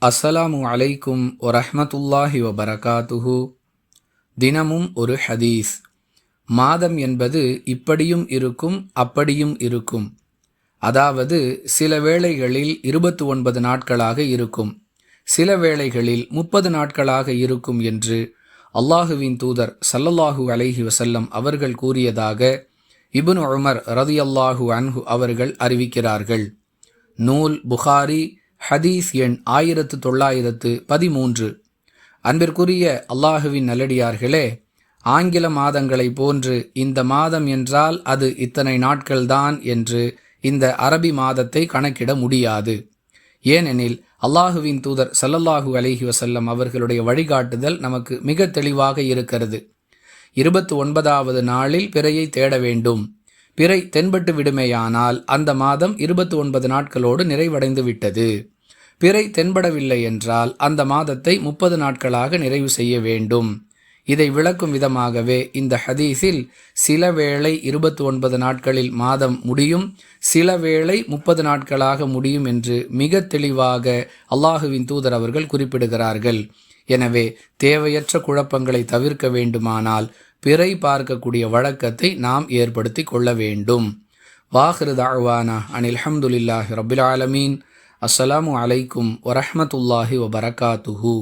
அஸ்ஸலாமு அலைக்கும் வரஹ்மத்துல்லாஹி வபரகாத்துஹு. தினமும் ஒரு ஹதீஸ். மாதம் என்பது இப்படியும் இருக்கும் அப்படியும் இருக்கும். அதாவது சில வேளைகளில் 29 நாட்களாக இருக்கும், சில வேளைகளில் 30 நாட்களாக இருக்கும் என்று அல்லாஹுவின் தூதர் ஸல்லல்லாஹு அலைஹி வஸல்லம் அவர்கள் கூறியதாக இப்னு உமர் ரலியல்லாஹு அன்ஹு அவர்கள் அறிவிக்கிறார்கள். நூல் புகாரி, ஹதீஸ் எண் 1913. அன்பிற்குரிய அல்லாஹுவின் நல்லடியார்களே, ஆங்கில மாதங்களை போன்று இந்த மாதம் என்றால் அது இத்தனை நாட்கள்தான் என்று இந்த அரபி மாதத்தை கணக்கிட முடியாது. ஏனெனில் அல்லாஹுவின் தூதர் ஸல்லல்லாஹு அலைஹி வஸல்லம் அவர்களுடைய வழிகாட்டுதல் நமக்கு மிக தெளிவாக இருக்கிறது. 29வது நாளில் பிறையை தேட வேண்டும். பிறை தென்பட்டு விடுமேயானால் அந்த மாதம் 29 நாட்களோடு நிறைவடைந்து விட்டது. பிறை தென்படவில்லை என்றால் அந்த மாதத்தை 30 நாட்களாக நிறைவு செய்ய வேண்டும். இதை விளக்கும் விதமாகவே இந்த ஹதீஸில் சில வேளை 29 நாட்களில் மாதம் முடியும், சில வேளை 30 நாட்களாக முடியும் என்று மிக தெளிவாக அல்லாஹுவின் தூதர் அவர்கள் குறிப்பிடுகிறார்கள். எனவே தேவையற்ற குழப்பங்களை தவிர்க்க வேண்டுமானால் பிறை பார்க்கக்கூடிய வழக்கத்தை நாம் ஏற்படுத்தி கொள்ள வேண்டும். வாஹிரு தஅவானா அனில் ஹம்துலில்லாஹி ரப்பில் ஆலமீன். அஸ்ஸலாமு அலைக்கும் வரஹ்மத்துல்லாஹி வபரகாத்துஹு.